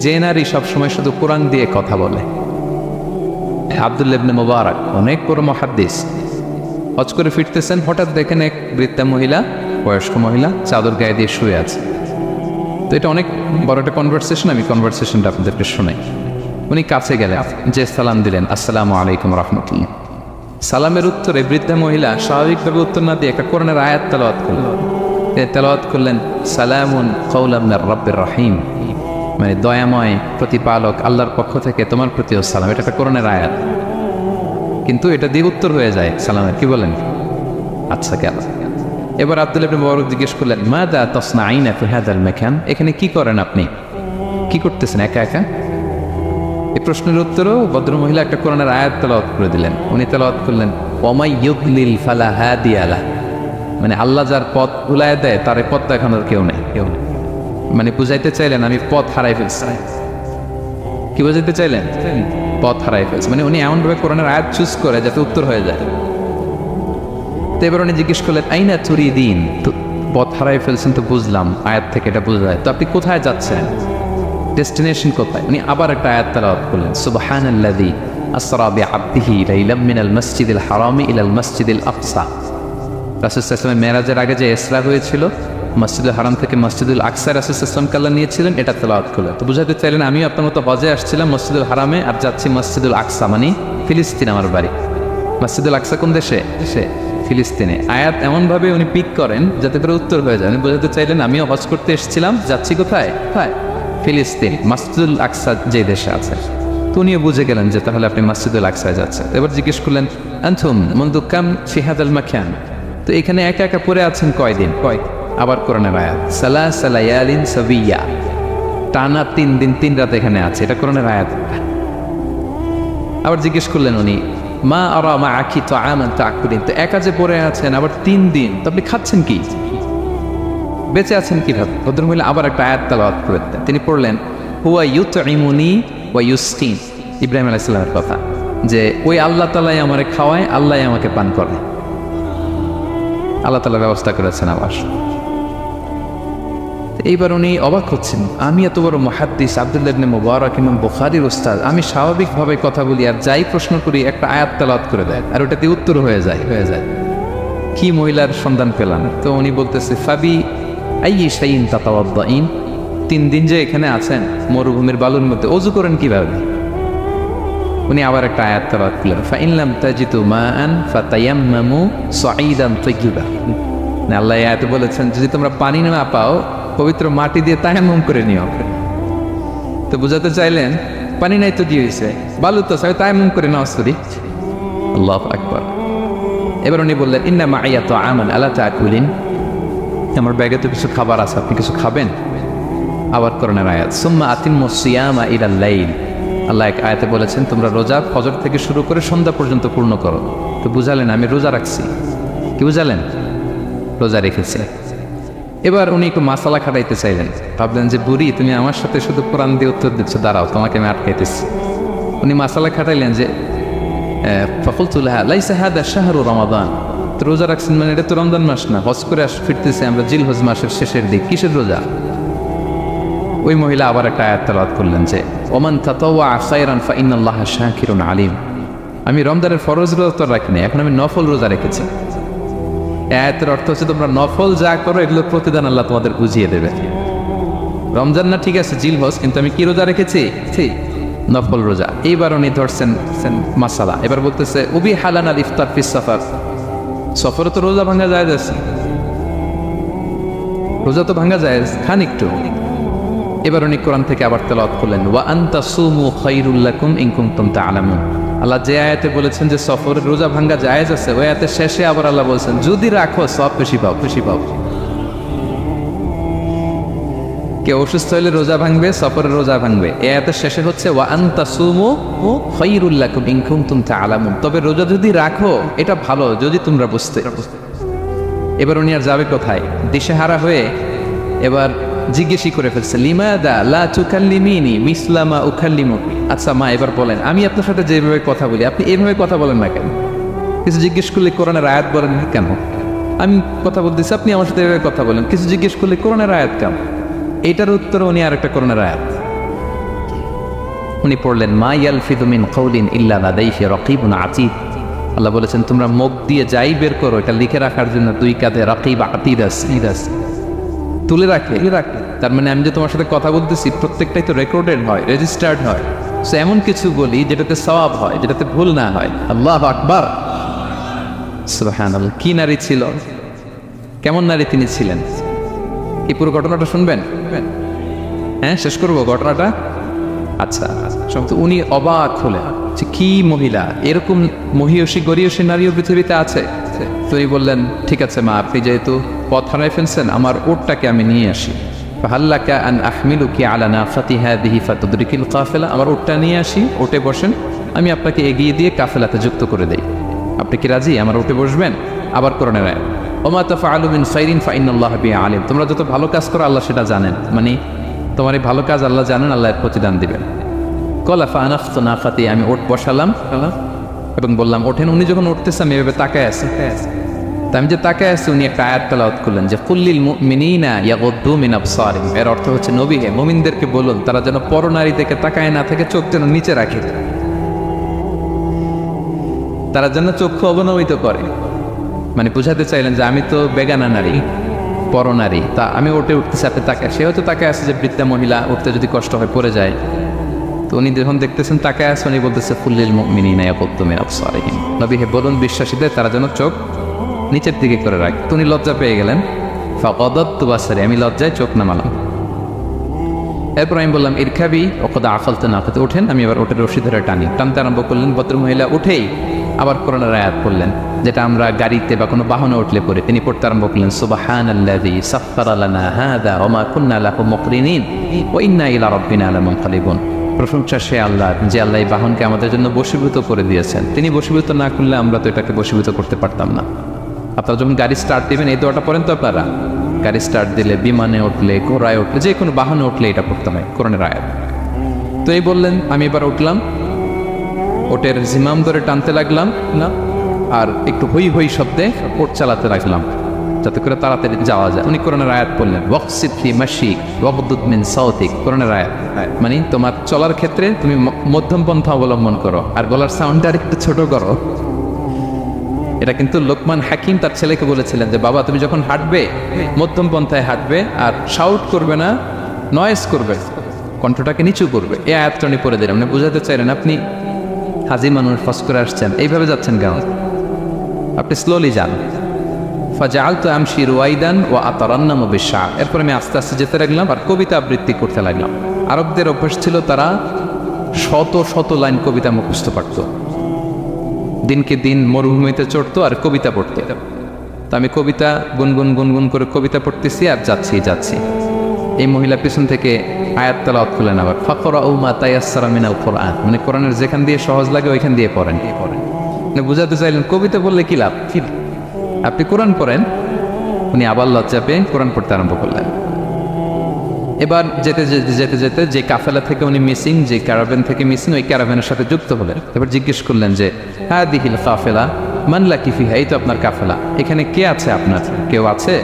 যে নারী সবসময় শুধু কোরআন দিয়ে কথা বলে। আব্দুল্লাহ ইবনে মুবারক অনেক বড় মুহাদ্দিস, হজ করে ফিরতেছেন, হঠাৎ দেখেন এক বৃদ্ধা মহিলা, বয়স্ক মহিলা চাদর গায়ে দিয়ে শুয়ে আছে। তো এটা অনেক বড় একটা কনভারসেশন, আমি কনভারসেশনটা আপনাদেরকে শোনাই। উনি কাছে গেলেন, যে সালাম দিলেন, আসসালামু আলাইকুম রাহমাতুল্লাহ। সালামের উত্তরে বৃদ্ধা মহিলা স্বাভাবিকভাবে উত্তর না দিয়ে একটা কোরআনের আয়াত তেলাওয়াত করলেন। তেলাওয়াত করলেন সালামুন কাওলাম মির রাব্বির রহিম, মানে দয়াময় প্রতিপালক আল্লাহর পক্ষ থেকে তোমার প্রতিও সালাম। এটা একটা কোরআনের আয়াত, কিন্তু এটা দিয়ে উত্তর হয়ে যায় সালামের। কি বলেন? আচ্ছা কেন? এবার আব্দুল্লাহ ইবনে মুবারক জিজ্ঞেস করলেন, মাযা তাসনাঈনা ফি হাযাল মাকান, এখানে কি করেন আপনি, কি করতেছেন একা একা? এই প্রশ্নের উত্তরও ভদ্রমহিলা একটা কোরআনের আয়াত তেলাওয়াত করে দিলেন। উনি তেলাওয়াত করলেন, ওয়ামাই ইউদ্লিল ফালা হাদিয়া লাহ, মানে আল্লাহ যার পথ ভুলায় দেয় তার পথ দেখানোর কেউ নেই, কেউ নেই। মানে বুঝাইতে চাইলেন আমি পথ হারাই ফেলছি। কি বুঝাইতে চাইলেন? পথ হারাই ফেলছি, মানে উনি এমনভাবে কোরআনের আয়াত চুজ করে যাতে উত্তর হয়ে যায়। তো এবার উনি জিজ্ঞেস করলেন, আইনা তুরিদিন, তো পথ হারাই ফেলছেন তো বুঝলাম, আয়াত থেকে এটা বোঝা যায়, তো আপনি কোথায় যাচ্ছেন, ডেস্টিনেশন কোথায়? উনি আবার একটা আয়াত তেলাওয়াত করলেন, সুবহানাল্লাযী আসরা বিআবদিহি লাইলাম মিনাল মাসজিদিল হারামি ইলাল মাসজিদিল আকসা। রাসূল সাল্লাল্লাহু আলাইহি ওয়াসাল্লাম মেরাজের আগে যে ইসরা হয়েছিল, মসজিদুল হারাম থেকে মসজিদুল আকসা রাসূল সাল্লাল্লাহু আলাইহি ওয়াসাল্লাম আল্লাহ নিয়েছিলেন, এটা তেলাওয়াত করলেন। তো বুঝাতে চাইলেন আমিও আপনার মতো হজে আসছিলাম মসজিদুল হারামে, আর যাচ্ছি মসজিদুল আকসা, মানে ফিলিস্তিন আমার বাড়ি। মসজিদুল আকসা কোন দেশে? সে ফিলিস্তিনে। আয়াত এমনভাবে উনি পিক করেন যাতে করে উত্তর হয়ে যায়। উনি বোঝাতে চাইলেন আমিও হজ করতে এসেছিলাম, যাচ্ছি কোথায়? কোথায়? ফিলিস্তিন, মসজিদুল আকসা যে দেশে আছে। তো উনিও বুঝে গেলেন যে তাহলে আপনি মসজিদুল আকসায় যাচ্ছেন। এবার জিজ্ঞেস করলেন, আনতুম মুনযু কাম ফি হাযাল মাকান, তো এখানে একা একা পড়ে আছেন কয়দিন? আবার কোরআনের আয়াত, সালাসা লায়ালিন সাবিয়া, টানা 3 দিন 3 রাত এখানে আছে, এটা কোরআনের আয়াত। আবার জিজ্ঞেস করলেন উনি, মা আরা মাআকি তাআমান তাকুলিন, তো একা যে পড়ে আছেন আবার 3 দিন, তো আপনি খাচ্ছেন কি, বেঁচে আছেন কিভাবে? ভদ্রমহিলা আবার একটা আয়াত তেলাওয়াত করে দেন। তিনি পড়লেন, হুয়া ইউতঈমুনি ওয়া ইউসকিন, ইব্রাহিম আলাইহিস সালামের কথা, যে ওই আল্লাহ তাআলাই আমারে খাওয়ায়, আল্লাহই আমাকে পান করে, আল্লাহ তাআলা ব্যবস্থা করেছেন আবার। এইবার উনি অবাক হচ্ছেন, আমি এত বড় মুহাদ্দিস আব্দুল্লাহ ইবনে মুবারক ইমাম বুখারীর উস্তাদ, আমি স্বাভাবিকভাবে কথা বলি আর যাই প্রশ্ন করি একটা আয়াত তেলাওয়াত করে দেয় আর ওটাতে উত্তর হয়ে যায়। কি মহিলার সন্ধান পেলাম? তো উনি বলতেছে, ফাবি আইয়ি শাইইন তাতাওয়াদ্দাইন, 3 দিন যে এখানে আছেন মরুভূমির বালুর মধ্যে, ওযু করেন কিভাবে? উনি আবার একটা আয়াত তেলাওয়াত করলেন, ফাইন লাম তাজিদু মাআন ফাতায়াম্মামু সাঈদান তাইয়্যিবা, আল্লাহ আয়াতে বলেছেন যদি তোমরা পানি না পাও পবিত্র মাটি দিয়ে তায়াম্মুম করে নিও। তো বুঝাতে চাইলেন পানি নাই তো দিয়ে হয়েছে, বালু তো সবাই তায়াম্মুম করে নাও সরি। আল্লাহু আকবার। এবার উনি বললেন, ইন্না মাইয়া তাআমান আলা তাকুলিন, আমার ব্যাগে তো কিছু খাবার আছে, আপনি কিছু খাবেন? আবার কোরআনের আয়াত, সুম্মা আতিম্মুস সিয়ামা ইলাল লাইল, আল্লাহ এক আয়াতে বলেছেন তোমরা রোজা ফজর থেকে শুরু করে সন্ধ্যা পর্যন্ত পূর্ণ করো। তো বুঝালেন আমি রোজা রাখছি। কি বুঝালেন? রোজা রেখেছে। এবার উনি একটু মাসালা খাটাইতে চাইলেন, ভাবলেন যে বুড়ি তুমি আমার সাথে শুধু কোরআন দিয়ে উত্তর দিচ্ছ, দাঁড়াও তোমাকে আমি আটকাইতেছি। উনি মাসালা খাটাইলেন যে ফাকুলতু লাহা লাইসা হাদা শাহরু রমাদান, তো রোজা রাখছেন মানে এটা তো রমজান মাস না, হজ করে ফিরতেছে আমরা জিলহজ মাসের শেষের দিক, কিসের রোজা? ওই মহিলা আবার একটা আয়াত তেলাওয়াত করলেন যে ওমান তাতাওয়া খায়রান ফাইনাল্লাহা শাকিরুন আলিম, আমি রমজানের ফরজ রোজা তো রাখিনি, এখন আমি নফল রোজা রেখেছি। আয়াতের অর্থ হচ্ছে তোমরা নফল যা করো এগুলোর প্রতিদান আল্লাহ তোমাদের বুঝিয়ে দেবে। রমজান না ঠিক আছে জিলহজ, কিন্তু আমি কি রোজা রেখেছি? ঠিক নফল রোজা। এইবার উনি ধরছেন মাসালা, এবার বলতেছে উবি হালান আল ইফতার ফিস সাফার, সফরে তো রোজা ভাঙা যায়, রোজা তো ভাঙা যায়, খান একটু। এবার উনি কোরআন থেকে আবার তেলাওয়াত করলেন, ওয়া আনতা সুমু খায়রুল লাকুম ইন কুনতুম তা'লামুন, আল্লাহ যে আয়াতে বলেছেন যে সফরের রোজা ভাঙ্গা জায়েজ আছে, ওই আয়াতের শেষে আবার আল্লাহ বলছেন যদি রাখো সব বেশি পাও, বেশি পাও। কেউ অসুস্থ হলে রোজা ভাঙবে, সফরের রোজা ভাঙবে, এই আয়াতের শেষে হচ্ছে ওয়া আনতা সুমু খায়রুল লাকুম ইন কুনতুম তা'লামুন, তবে রোজা যদি রাখো এটা ভালো যদি তোমরা বুঝতে। এবার উনি আর যাবে কোথায়? দিশেহারা হয়ে এবার জিজ্ঞেসই করে ফেলছে, লিমাদা লা তুকাল্লিমিনি মিসলা মা উকাল্লিমুকি, আচ্ছা মা এবার বলেন আমি আপনার সাথে যেভাবে কথা বলি আপনি এইভাবে কথা বলেন না কেন? কিছু জিজ্ঞেস করলে কোরআনের আয়াত বলেন কেন? আমি কথা বলতেছি আপনি আমার সাথে এভাবে কথা বলেন, কিছু জিজ্ঞেস করলে কোরআনের আয়াত কেন? এটার উত্তর উনি আর একটা কোরআনের আয়াত, উনি পড়লেন মা ইয়ালফিযু মিন কাউলিন ইল্লা লাদাইহি রাকীবুন আতীদ। আল্লাহ বলেছেন তোমরা মুখ দিয়ে যাই বের করো এটা লিখে রাখার জন্য দুই কাঁধে রাকীব আতীদ আছে, তুলে রাখে। তার মানে আমি যে তোমার সাথে কথা বলতেছি প্রত্যেকটাই তো রেকর্ডেড হয়, রেজিস্টার্ড হয়। সো এমন কিছু বলি যেটাতে সওয়াব হয়, যেটাতে ভুল না হয়। আল্লাহু আকবার, সুবহানাল্লাহ। কি নারী ছিল, কেমন নারী তিনি ছিলেন, এই পুরো ঘটনাটা শুনবেন? হ্যাঁ, শেষ করবো ঘটনাটা। আচ্ছা, তো উনি অবাক হলেন যে কি মহিলা, এরকম মহিয়সী গরিয়সী নারীও পৃথিবীতে আছে। তো উনি বললেন ঠিক আছে মা, আপনি যেহেতু পথ হারাই ফেলছেন, আমার ওটটাকে আমি নিয়ে আসি। ফাহাল্লাকা আন আহমিলুকি আলা নাফাতি হাদিহি ফাতুদরিকিল কাফেলা। আমার ওটটা নিয়ে আসি, ওটে বসেন, আমি আপনাকে এগিয়ে দিয়ে কাফেলাতে যুক্ত করে দেই। আপনি কি রাজি আমার ওটে বসবেন? আবার কোরআনের আয়াত, ওমা তাফআলু মিন খাইরিন ফাইনাল্লাহা বিহি আলিম। তোমরা যত ভালো কাজ করো আল্লাহ সেটা জানেন, মানে তোমার এই ভালো কাজ আল্লাহ জানেন, আল্লাহ এর প্রতিদান দিবেন। কলা ফানাফতু নাফাতি, আমি ওট বসালাম এবং বললাম ওঠেন। উনি যখন উঠতেছে আমি এভাবে তাকায় আছি, তা আমি যে তাকায় আছি উনি একটা আয়াত তেলাওয়াত করলেন যে কুল্লিল মুমিনিনা ইয়াগুদ্দু মিন আবসারিহিম। এর অর্থ হচ্ছে নবী হে, মুমিনদেরকে বলুন তারা যেন পরনারী থেকে তাকায় না থেকে চোখ যেন নিচে রাখে, তারা যেন চক্ষু অবনমিত করে। মানে বুঝাতে চাইলেন যে আমি তো বেগানা নারী, পরনারী, তা আমি ওটে উঠতেছি, আপনি তাকায়। সে হয়তো তাকায় আছে যে বৃদ্ধা মহিলা উঠতে যদি কষ্ট হয় পড়ে যায়। তো উনি যখন দেখতেছেন তাকায় আছে, উনি বলতেছে কুল্লিল মুমিনিনা ইয়াগুদ্দু মিন আবসারিহিম। নবী হে বলুন বিশ্বাসীদের তারা যেন চোখ নিচের দিকে করে রাখে। তো উনি লজ্জা পেয়ে গেলেন। ফাকাদাতু বাসারি, আমি লজ্জায় চোখ নামালাম। এরপর আমি বললাম ইরকাবি ওয়াকাদ আকালতু নাকাতে, ওঠেন। আমি আবার ওটের রশি ধরে টানতে আরম্ভ করলেন। ভদ্রমহিলা উঠেই আবার কোরআনের আয়াত পড়লেন, যেটা আমরা গাড়িতে বা কোনো বাহনে উঠলে পড়ে। তিনি পড়তে আরম্ভ করলেন সুবহানাল্লাযী সাখখারা লানা হাযা ওয়া মা কুন্না লাহু মুকরিনিন ওয়া ইন্না ইলা রাব্বিনা লামুনকালিবুন। প্রশংসা সে আল্লাহ, যে আল্লাহ এই বাহনকে আমাদের জন্য বশীভূত করে দিয়েছেন। তিনি বশীভূত না করলে আমরা তো এটাকে বশীভূত করতে পারতাম না। আপনারা যখন গাড়ি স্টার্ট দিবেন এই দোয়াটা পড়েন তো আপনারা? গাড়ি স্টার্ট দিলে, বিমানে উঠলে, ঘোড়ায় উঠলে, যে কোনো বাহনে উঠলে এটা পড়তে হয়, কোরআনের আয়াত। তো এই বললেন, আমি এবার উঠলাম, ওটের জিমাম ধরে টানতে লাগলাম না, আর একটু হই হই শব্দে ওট চালাতে লাগলাম যাতে করে তাড়াতাড়ি যাওয়া যায়। উনি কোরআনের আয়াত বললেন ওয়াকসিদ ফি মাশিক ওয়াগদুদ মিন সাওতিক। কোরআনের আয়াত মানে তোমার চলার ক্ষেত্রে তুমি মধ্যম পন্থা অবলম্বন করো আর গলার সাউন্ডটা আর একটু ছোট করো। এটা কিন্তু লোকমান হাকিম তার ছেলেকে বলেছিলেন যে বাবা তুমি যখন হাঁটবে মধ্যম পন্থায় হাঁটবে, আর শাউট করবে না, নয়েজ করবে, কণ্ঠটাকে নিচু করবে। এই আয়াতটা উনি পড়ে দিলেন। মানে বুঝাতে চাইলেন আপনি হাজি মানুষ ফস করে আসছেন, এইভাবে যাচ্ছেন কেন, আপনি স্লোলি যান। ফাজাআলতু আমশি রুয়াইদান ওয়া আতারান্নামু বিশ-শা'র। এরপর আমি আস্তে আস্তে যেতে লাগলাম আর কবিতা আবৃত্তি করতে লাগলাম। আরবদের অভ্যাস ছিল তারা শত শত লাইন কবিতা মুখস্থ পারত, দিনকে দিন মরুভূমিতে চড়তো আর কবিতা পড়তো। তো আমি কবিতা গুনগুন গুনগুন করে কবিতা পড়তেছি আর যাচ্ছি। এই মহিলা পিছন থেকে আয়াত তেলাওয়াত করলেন আবার ফাকরাউ মা তায়াসসারা মিনাল কুরআন। মানে কোরআনের যেখান দিয়ে সহজ লাগে ওইখান দিয়ে পড়েন। মানে বুঝাতে চাইলেন কবিতা বললে কি লাভ, আপনি কোরআন পড়েন। উনি আবার লজ্জা পেয়ে কোরআন পড়তে আরম্ভ করলেন। এবার যেতে যেতে যে কাফেলা থেকে উনি মিসিং, যে ক্যারাভ্যান থেকে মিসিং, ওই ক্যারাভ্যানের সাথে যুক্ত হলেন। এবার জিজ্ঞেস করলেন যে হাদিহিল কাফেলা মান লাকি ফিহা, এই তো আপনার কাফেলা, এখানে কে আছে আপনার, কেউ আছে?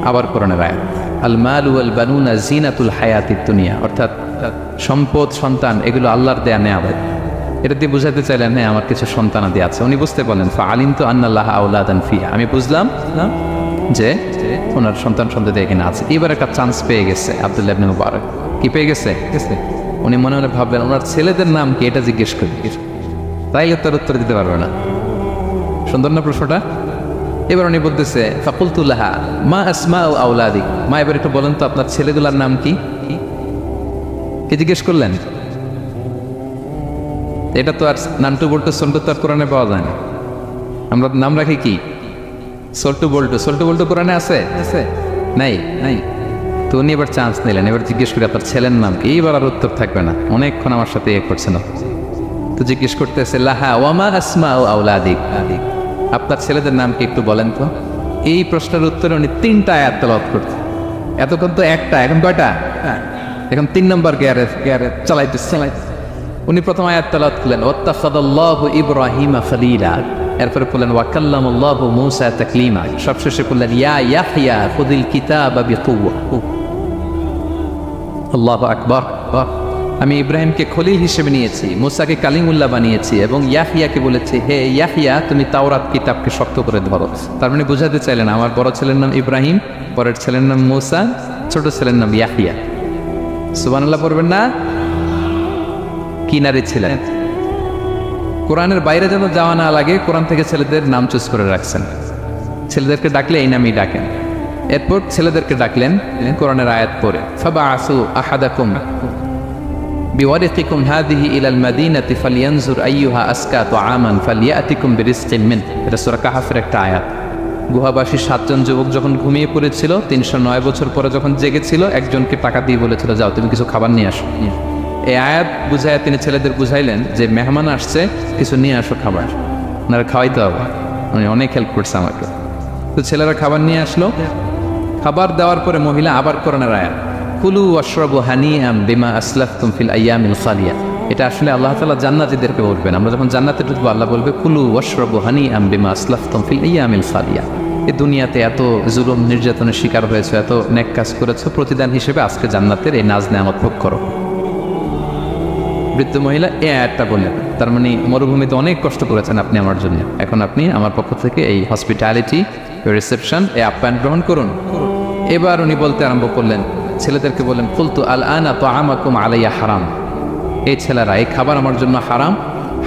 আবার কোরআনের আয়াত আল মালু ওয়াল বানুনা জিনাতুল হায়াতিদ দুনিয়া, অর্থাৎ সম্পদ সন্তান এগুলো আল্লাহর দেয়া নেয়ামত। এটা দিয়ে বুঝাতে চাইলেন হ্যাঁ আমার কিছু সন্তানাদি আছে। উনি বুঝতে পারলেন ফাআলিমতু আন্নাল্লাহা আওলাদান ফিহা, আমি বুঝলাম যে ওনার সন্তান এখানে আছে। এবার একটা চান্স পেয়ে গেছে আব্দুল্লাহ ইবনে মুবারক। কি পেয়ে গেছে? উনি মনে মনে ভাবলেন ওনার ছেলেদের নাম কি, এটা জিজ্ঞেস করি, তাইলে তার উত্তর দিতে পারবে না। সুন্দর না প্রশ্নটা? এবার উনি বলতেছে ফাকুলতু লাহা মা আসমাউ আওলাদিক, মা এবার একটু বলেন তো আপনার ছেলেগুলার নাম কি, কে জিজ্ঞেস করলেন? এটা তো আর নান্টু বল্টু সন্টু তো আর কোরআনে পাওয়া যায় না। আমরা নাম রাখি কি সল্টু বল্টু কোরআনে আছে? নাই। তো উনি এবার চান্স নিলেন, এবার জিজ্ঞেস করি আপনার ছেলের নাম কি। এইবার আর উত্তর থাকবে না, অনেকক্ষণ আমার সাথে করছে না। তো জিজ্ঞেস করতেছে লাহা ওয়ামা আসমাউ আওলাদিক, আপনার ছেলেদের নাম কি একটু বলেন তো। এই প্রশ্নের উত্তরে উনি 3টা আয়াত তেলাওয়াত করতে, এতক্ষণ তো একটা, এখন কয়টা? এখন 3 নম্বর গিয়ারে চালাইতেছে। উনি প্রথম আয়াত তেলাওয়াত করলেন ওয়াত্তাখাযাল্লাহু ইব্রাহিমা খলিলা, এরপরে বললেন ওয়াকাল্লামাল্লাহু মূসা তাকলিমা, সবশেষে বললেন ইয়া ইয়াহইয়া খুযিল কিতাবা বিকুওয়া। আল্লাহু আকবার। আমি ইব্রাহিমকে খলিল হিসেবে নিয়েছি, মুসাকে কালিমুল্লাহ বানিয়েছি, এবং ইয়াহিয়াকে বলেছি হে ইয়াহিয়া তুমি তাওরাত কিতাবকে শক্ত করে ধরো। তার মানে বোঝাতে চাইলেন আমার বড় ছেলের নাম ইব্রাহিম, পরের ছেলের নাম মুসা, ছোট ছেলের নাম ইয়াহিয়া। সুবহানাল্লাহ পড়বেন না? কি নারী ছিলেন। কোরআনের বাইরে যেন যাওয়া না লাগে কোরআন থেকে ছেলেদের নাম চুজ করে রাখছেন। ছেলেদেরকে ডাকলে এই নামই ডাকেন। এরপর ছেলেদেরকে ডাকলেন কোরআনের আয়াত পড়ে, ফাবাআসু আহাদাকুম বিওয়ারিকিকুম হাযিহি ইলাল মাদিনাতি ফালইয়ানজুর আইয়ুহা আসকা তুআমান ফালইয়াতিকুম বিরিজকিন মিন। এটা সূরা কাহফের একটা আয়াত। গুহাবাসী 7 জন যুবক যখন ঘুমিয়ে পড়েছিল, 309 বছর পরে যখন জেগেছিল, একজনকে টাকা দিয়ে বলেছিল যাও তুমি কিছু খাবার নিয়ে আসো। এই আয়াত বুঝাইয়া তিনি ছেলেদের বুঝাইলেন যে মেহমান আসছে, কিছু নিয়ে আসো খাবার, ওনারা খাওয়াইতে হবে। উনি অনেক হেল্প করছে আমাকে। তো ছেলেরা খাবার নিয়ে আসলো। খাবার দেওয়ার পরে মহিলা আবার কোরআনের আয়াত, কুলু ওয়াশরাবু হানিআম বিমা আসলাফতুম ফিল আইয়ামিল খালিয়া। এটা আসলে আল্লাহ তাআলা জান্নাতীদেরকে বলবেন। আমরা যখন জান্নাতে ঢুকবো আল্লাহ বলবে কুলু ওয়াশরাবু হানিআম বিমা আসলাফতুম ফিল আইয়ামিল খালিয়া। এই দুনিয়াতে এত জুলুম নির্যাতনের শিকার হয়েছে, এত নেক কাজ করেছো, প্রতিদান হিসেবে আজকে জান্নাতের এই নাজ নেয়ামত ভোগ করো। বৃদ্ধ মহিলা এই আয়াতটা বললেন, তার মানে মরুভূমিতে অনেক কষ্ট করেছেন আপনি আমার জন্য, এখন আপনি আমার পক্ষ থেকে এই হসপিটালিটি, রিসেপশন, এই আপ্যায়ন গ্রহণ করুন। এবার উনি বলতে আরম্ভ করলেন, ছেলেদেরকে বললেন, কুলতু আল আনা তুআমাকুম আলাইয়া হারাম। এই ছেলেরা, এই খাবার আমার জন্য হারাম,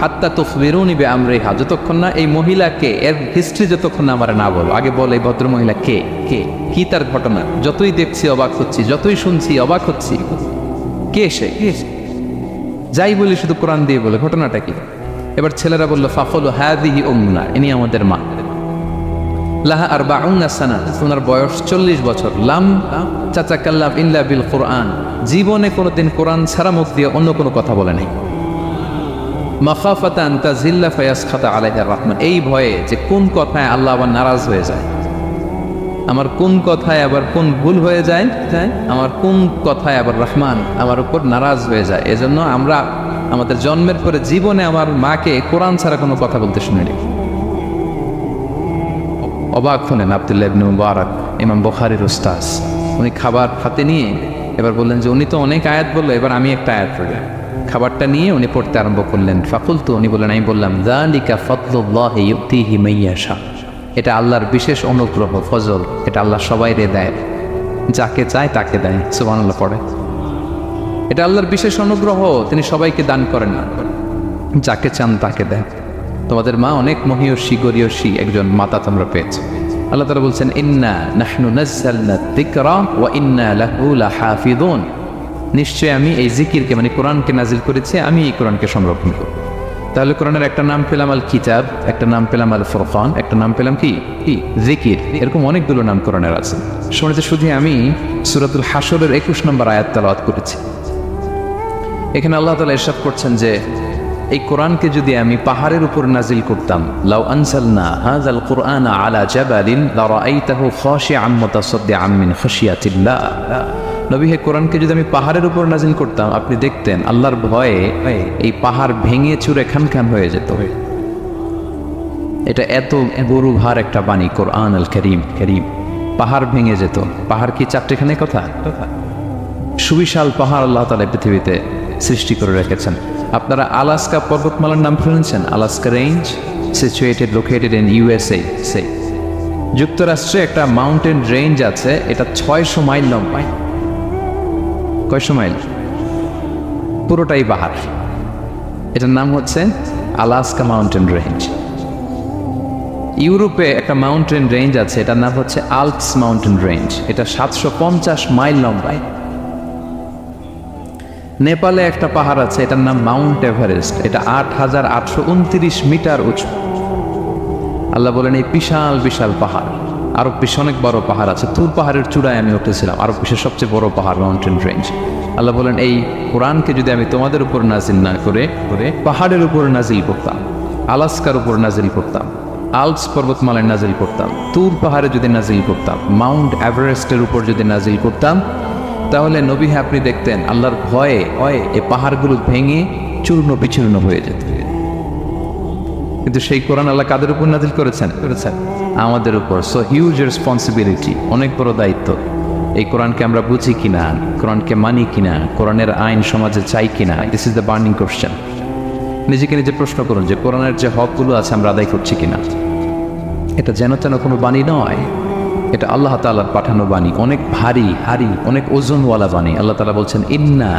হাত্তা তুখবিরুনি বিআমরিহা, যতক্ষণ না এই মহিলাকে, এর হিস্ট্রি যতক্ষণ না আমার না বলো। আগে বল এই ভদ্র মহিলা কে, কে, কি তার ঘটনা, যতই দেখছি অবাক হচ্ছি, যতই শুনছি অবাক হচ্ছি, কে সে, যাই বলি শুধু কোরআন দিয়ে বলে, ঘটনাটা কি। এবার ছেলেরা বলল, ফাকুলু হাযিহি উম্মুনা, ইনি আমাদের মা, লাহা আরবাউনা সানা, ওনার বয়স 40 বছর, লাম তাতাকাল্লাম ইল্লা বিল কুরআন, জীবনে কোনোদিন কোরআন ছাড়া মুখ দিয়ে অন্য কোনো কথা বলে নাই। মাখাফাতা আন তাযিল্লা ফায়াসখাতা আলাইহির রাহমান, এই ভয়ে যে কোন কথায় আল্লাহ আবার নারাজ হয়ে যায়, আমার কোন কথায় আবার কোন ভুল হয়ে যায়, আমার কোন কথায় আবার রহমান আমার উপর নারাজ হয়ে যায়। এজন্য আমরা আমাদের জন্মের পরে জীবনে আমার মাকে কোরআন ছাড়া কোনো কথা বলতে শুনিনি। অবাক হলেন আব্দুল্লাহ ইবনে মুবারক, ইমাম বুখারীর উস্তাদ। উনি খাবার হাতে নিয়ে এবার বললেন যে উনি তো অনেক আয়াত বললো, এবার আমি একটা আয়াত পড়ি। খাবারটা নিয়ে উনি পড়তে আরম্ভ করলেন। ফাকুলতু, উনি বললেন, আমি বললাম, যালিকা ফাদলুল্লাহি ইউতিহি মাইয়াশা, এটা আল্লাহর বিশেষ অনুগ্রহ, ফজল, এটা আল্লাহ সবাইরে দেয়, যাকে চায় তাকে দেয়। সুবহানাল্লাহ পড়ে। এটা আল্লাহর বিশেষ অনুগ্রহ, তিনি সবাইকে দান করেন না, যাকে চান তাকে দেয়। তোমাদের মা অনেক মহিয়সী গরিয়সী একজন মাতা তোমরা পেয়েছো। আল্লাহ তাআলা বলছেন, ইন্না নাহনু নাযালনা যিকরা ওয়া ইন্না লাহু লাহাফিযুন, নিশ্চয় আমি এই জিকিরকে মানে কোরআনকে নাজিল করেছি, আমি এই কোরআনকে সংরক্ষণ করব। তাহলে কোরআনের একটা নাম পেলাম আল কিতাব, একটা নাম পেলাম আল ফুরকান, একটা নাম পেলাম কি জিকির। এরকম অনেকগুলো নাম কোরআনের আছে। শুনেছি শুধু আমি সূরাতুল হাশরের 21 নম্বর আয়াত তেলাওয়াত করেছি। এখানে আল্লাহ তাআলা ইরশাদ করছেন যে এই কোরআনকে যদি আমি পাহাড়ের উপর নাজিল করতাম, লাউ আনজালনা হাযাল কুরআনা আলা জাবালিন লারাআইতাহু খাশিআম মুতাসাদ্দিআম মিন খাশিয়াতিল্লাহ। নবী হে, কোরআনকে যদি আমি পাহাড়ের উপর নাজিল করতাম, আপনি দেখতেন আল্লাহর ভয়ে এই পাহাড় ভেঙে চুরে খান খান হয়ে যেত। এটা এত বড় ভার একটা বাণী কোরআন আল কারীম, পাহাড় ভেঙে যেত। পাহাড় কি চারটেখানে কথা? সুবিশাল পাহাড় আল্লাহ তাআলা পৃথিবীতে সৃষ্টি করে রেখেছেন। আপনারা আলাস্কা পর্বতমালার নাম শুনেছেন? Alaska range, located in USA. যুক্তরাষ্ট্রে একটা মাউন্টেন রেঞ্জ আছে, এটা 600 মাইল লম্বা। কয়শো মাইল? পুরোটাই পাহাড়। এটার নাম হচ্ছে আলাস্কা মাউন্টেন রেঞ্জ। ইউরোপে একটা মাউন্টেন রেঞ্জ আছে, এটার নাম হচ্ছে আল্পস মাউন্টেন রেঞ্জ, এটা 750 মাইল লম্বা। নেপালে একটা পাহাড় আছে, এটার নাম মাউন্ট এভারেস্ট, এটা 8829 মিটার উঁচু। আল্লাহ বলেন এই বিশাল বিশাল পাহাড়। আরব বিশ্বে অনেক বড় পাহাড় আছে, তুর পাহাড়ের চূড়ায় আমি উঠেছিলাম, আরব বিশ্বের সবচেয়ে বড় পাহাড় মাউন্টেন রেঞ্জ। আল্লাহ বলেন এই কোরআনকে যদি আমি তোমাদের উপর নাজিল না করে পাহাড়ের উপর নাজিল করতাম, আলাস্কার উপর নাজিল করতাম, আল্পস পর্বতমালায় নাজিল করতাম, তুর পাহাড়ে যদি নাজিল করতাম, মাউন্ট এভারেস্টের উপর যদি নাজিল করতাম, তাহলে নবী হ্যাঁ আপনি দেখতেন আল্লাহর ভয়ে এই পাহাড়গুলো ভেঙে চূর্ণ বিচূর্ণ হয়ে যেত। কিন্তু সেই কোরআন আল্লাহ কাদের উপর নাজিল করেছেন? আমাদের উপর। সো হিউজ রেসপন্সিবিলিটি, অনেক বড় দায়িত্ব। এই কোরআনকে আমরা বুঝি কিনা, কোরআনকে মানি কিনা, কোরআনের আইন সমাজে চাই কিনা। This is the burning question. নিজেকে নিজে প্রশ্ন করুন যে কোরআনের যে হকগুলো আছে আমরা আদায় করছি কিনা। এটা যেন তেন কোনো বাণী নয়, এটা আল্লাহ তাআলার পাঠানো বাণী, অনেক ভারী অনেক ওজনওয়ালা বাণী। আল্লাহ তাআলা বলছেন ইন্না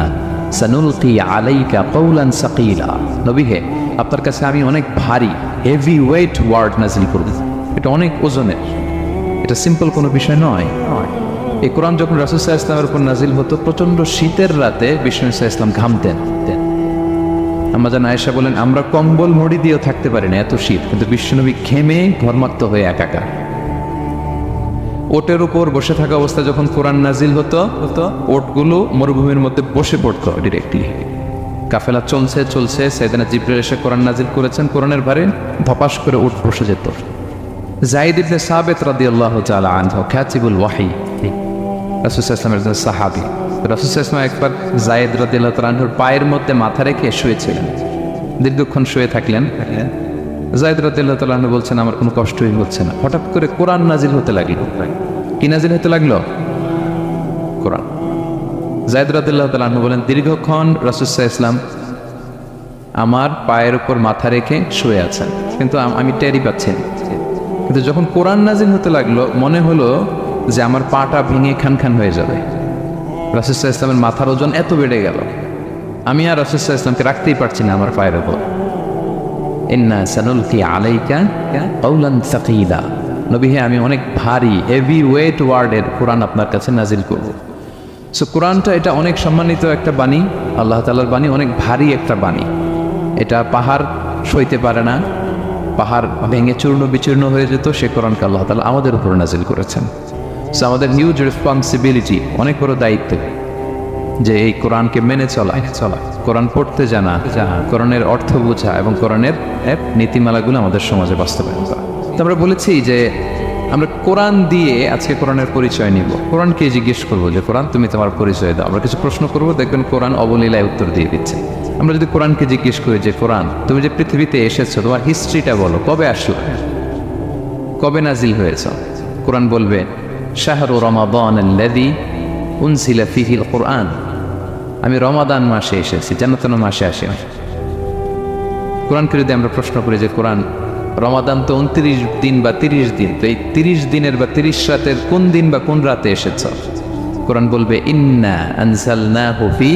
সানুলকি আলাইকা কওলান সাকিলা, নবী হে আপনার কাছে আমি অনেক ভারী হেভি ওয়েট ওয়ার্ড নাজিল করব। এটা অনেক ওজনের, এটা সিম্পল কোনো বিষয় নয়। এই কোরআন যখন রাসূল সাল্লাল্লাহু আলাইহি ওয়াসাল্লামের উপর নাজিল হতো, প্রচণ্ড শীতের রাতে বিষ্ণু সাল্লাল্লাহু আলাইহি ওয়াসাল্লাম ঘামতেন। আম্মা জান আয়েশা বলেন আমরা কম্বল মুড়ি দিয়েও থাকতে পারি না, এত শীত, কিন্তু বিশ্বনবী ঘেমে ঘর্মাক্ত হয়ে একাকার। ওটের উপর বসে থাকা অবস্থায় যখন কোরআন নাজিল হতো, ওটগুলো মরুভূমির মধ্যে বসে পড়তো ডিরেক্টলি। কাফেলা চলছে সাইয়েদনা জিবরাইল এসে কোরআন নাজিল করেছেন, কোরআনের ভারে ধপাস করে উট বসে যেত। যায়েদ ইবনে সাবিত রাদিয়াল্লাহু তাআলা আনহু কাতিবুল ওয়াহি, রাসূল সাল্লাল্লাহু আলাইহি ওয়াসাল্লামের সাহাবী। রাসূল সাল্লাল্লাহু আলাইহি ওয়াসাল্লাম একবার যায়েদ রাদিয়াল্লাহু তাআলা আনহুর পায়ের মধ্যে মাথা রেখে শুয়েছিলেন, দীর্ঘক্ষণ শুয়ে থাকলেন। যায়েদ রাদিয়াল্লাহু তাআলা আনহু বলছেন আমার কোনো কষ্টই হচ্ছে না। হঠাৎ করে কোরআন নাজিল হতে লাগলো। কি নাজিল হতে লাগলো? কোরআন। যায়েদ রাদিয়াল্লাহু তাআলা আনহু বলেন দীর্ঘক্ষণ রাসূল সাল্লাল্লাহু আলাইহি ওয়াসাল্লাম আমার পায়ের উপর মাথা রেখে শুয়ে আছেন, কিন্তু আমি টেরই পাচ্ছি না। কিন্তু যখন কোরআন নাজিল হতে লাগলো মনে হলো যে আমার পাটা ভেঙে খান হয়ে যাবে। রাসূল সাল্লাল্লাহু আলাইহি ওয়াসাল্লামের মাথার ওজন এত বেড়ে গেল, আমি আর রাসূল সাল্লাল্লাহু আলাইহি ওয়াসাল্লামকে রাখতেই পারছি না আমার পায়ের উপর। ইন্না সানুলকি আলাইকা কওলান সাকিলা, নবী হে আমি অনেক ভারী হেভি ওয়েট ওয়ার্ডের কোরআন আপনার কাছে নাজিল করব। সো কোরআনটা এটা অনেক সম্মানিত একটা বাণী, আল্লাহ তাআলার বাণী, অনেক ভারী একটা বাণী। এটা পাহাড় সইতে পারে না, পাহাড় ভেঙে চূর্ণ বিচূর্ণ হয়ে যেত, সে কোরআনকে আল্লাহ তাআলা আমাদের উপর নাজিল করেছেন। সো আমাদের হিউজ রেসপন্সিবিলিটি, অনেক বড় দায়িত্ব যে এই কোরআনকে মেনে চলা, কোরআন পড়তে জানা, কোরআনের অর্থ বোঝা এবং কোরআনের নীতিমালাগুলো আমাদের সমাজে বাস্তবায়ন করা। তো আমরা বলেছি যে আমরা কোরআন দিয়ে আজকে কোরআনের পরিচয় নিব। কোরআনকে জিজ্ঞেস করবো যে কোরআন তুমি তোমার পরিচয় দাও। আমরা কিছু প্রশ্ন করবো, দেখবেন কোরআন অবলীলায় উত্তর দিয়ে দিচ্ছে। আমরা যদি কোরআনকে জিজ্ঞেস করি যে কোরআন তুমি যে পৃথিবীতে এসেছো তোমার হিস্ট্রিটা বলো, কবে আসলো, কবে নাজিল হয়েছ, কোরআন বলবে শাহরু রমাদানাল্লাযী উনজিলা ফীহিল কুরআন, আমি রমাদান মাসে এসেছি, জান্নাতুল মাসে আসি। কোরআনকে যদি আমরা প্রশ্ন করি যে কোরআন রমাদান তো 29 দিন বা 30 দিন, তো এই 30 দিনের বা 30 রাতের কোন দিন বা কোন রাতে এসেছ, কোরআন বলবে ইন্না আনজালনাহু ফি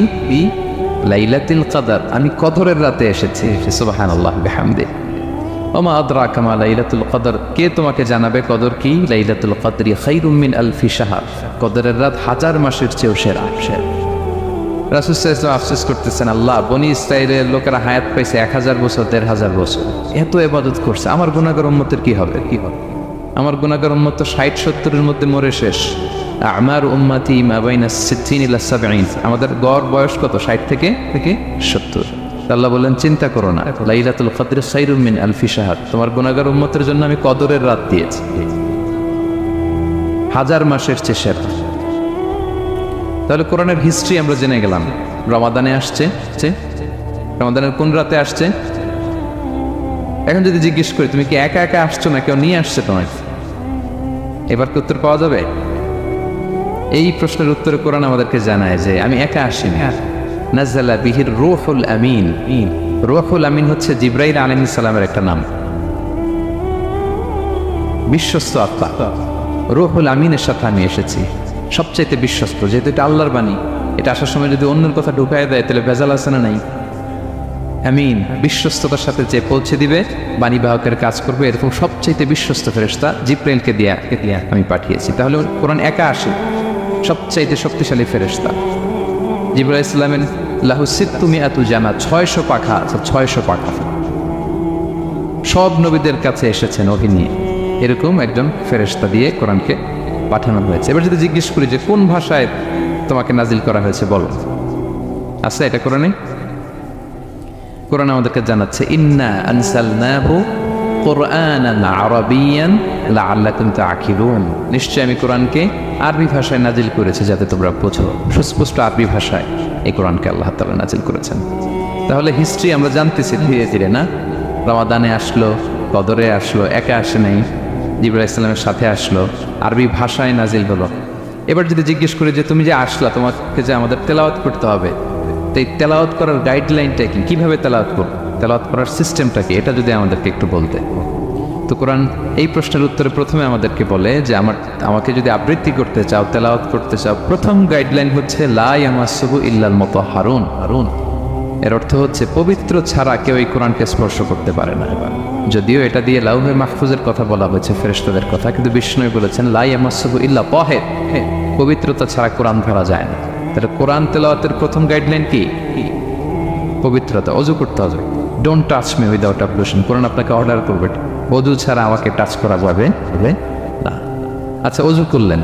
লাইলাতুল কদর, আমি কদরের রাতে এসেছি। সুবহানাল্লাহ বিহামদিহি। ওমা আদরাকা মা লাইলাতুল কদর, কে তোমাকে জানাবে কদর কি? লাইলাতুল কদরি খায়রুম মিন আলফি শাহর, কদরের রাত 1000 মাসের চেয়েও সেরা। রাসূল সাল্লাল্লাহু আলাইহি ওয়াসাল্লাম আফসোস করতেছেন, আল্লাহ বনি ইসরাইলের লোকেরা হায়াত পাইছে 1000 বছর 1500 বছর, এত ইবাদত করছে, আমার গুনাহগার উম্মতের কি হবে? আমার গুনাহগার উম্মত তো 60-70-এর মধ্যে মরে শেষ। আমার উম্মতি মা বাইনা 60 ইলা 70, আমাদের গড় বয়স কত? 60 থেকে 70। আল্লাহ বলেন চিন্তা করো না, লাইলাতুল কদর খায়রুম মিন আলফি শাহর, তোমার গুনাহগার উম্মতের জন্য আমি কদরের রাত দিয়েছি 1000 মাসের চেয়ে সেরা। তাহলে কোরআনের হিস্ট্রি আমরা জেনে গেলাম। রমাদানে আসছে, রমাদানের কোন রাতে আসছে? এখন যদি জিজ্ঞেস করি তুমি কি একা একা আসছো না কেউ নিয়ে আসছে তোমাকে, এবার কি উত্তর পাওয়া যাবে? এই প্রশ্নের উত্তরে কোরআন আমাদেরকে জানায় যে আমি একা আসিনি। নাযালা বিহির রূহুল আমিন, রূহুল আমিন হচ্ছে জিবরাইল আলাইহিস সালামের একটা নাম, বিশ্বস্ত আত্মা। রূহুল আমিনের সাথে আমি এসেছি, সবচাইতে বিশ্বস্ত, যেহেতু এটা আল্লাহর বাণী। এটা আসার সময় যদি অন্যের কথা ঢুকায় দেয় তাহলে ভেজাল আছে না নাই? আমিন, বিশ্বস্ততার সাথে যে পৌঁছে দিবে, বাণী বাহকের কাজ করবে, এরকম সবচাইতে বিশ্বস্ত ফেরেশতা জিবরাইলকে দিয়ে আমি পাঠিয়েছি। তাহলে কোরআন একা আসে, সবচাইতে শক্তিশালী ফেরেশতা। জিবরাইল ইসলামের লাহু সিত্তু মিআতু জানাহ, 600 পাখা আছে, 600 পাখা। সব নবীদের কাছে এসেছেন ওহী নিয়ে, এরকম একজন ফেরেশতা দিয়ে কোরআনকে পাঠানো হয়েছে। এবার যদি জিজ্ঞেস করি যে কোন ভাষায় তোমাকে নাজিল করা হয়েছে বলো, আছে এটা কোরআনে? কোরআন আমাদেরকে জানাচ্ছে ইন্না আনজালনাহু কুরআনান আরাবিয়ান লাআল্লাকুম তাআকিলুন, নিশ্চয় আমি কোরআনকে আরবি ভাষায় নাজিল করেছি যাতে তোমরা বোঝো। সুস্পষ্ট আরবি ভাষায় এই কোরআনকে আল্লাহ তাআলা নাজিল করেছেন। তাহলে হিস্ট্রি আমরা জানতেছি ধীরে ধীরে, না? রমাদানে আসলো, কদরে আসলো, একা আসে নাই, জিবরাইল ইসলামের সাথে আসলো, আরবি ভাষায় নাজিল হলো। এবার যদি জিজ্ঞেস করি যে তুমি যে আসলা, তোমাকে যে আমাদের তেলাওয়াত করতে হবে, তো এই তেলাওয়াত করার গাইডলাইনটা কি, কীভাবে তেলাওয়াত করব, তেলাওয়াত করার সিস্টেমটা কি, এটা যদি আমাদেরকে একটু বলতে। তো কোরআন এই প্রশ্নের উত্তরে প্রথমে আমাদেরকে বলে যে আমাকে যদি আবৃত্তি করতে চাও, তেলাওয়াত করতে চাও, প্রথম গাইডলাইন হচ্ছে লা ইয়ামাসসুহু ইল্লাল মুতাহহারুন। এর অর্থ হচ্ছে পবিত্র ছাড়া কেউ এই কোরআনকে স্পর্শ করতে পারে না। যদিও এটা দিয়ে লাউহে মাহফুজের কথা বলা হয়েছে, ফেরেশতাদের কথা, কিন্তু বিষ্ণু বলেছেন লা ইয়ামাসসুহু ইল্লা তাহির, পবিত্রতা ছাড়া কোরআন ধরা যায় না। তাহলে কোরআন তেলাওয়াতের প্রথম গাইডলাইন কি? পবিত্রতা। অজু করতে হবে, ডোন্ট টাচ মি উইদাউট অ্যাবলুশন। কোরআন আপনাকে অর্ডার করবে অজু ছাড়া আমাকে টাচ করা যাবে না। আচ্ছা, অজু করলেন,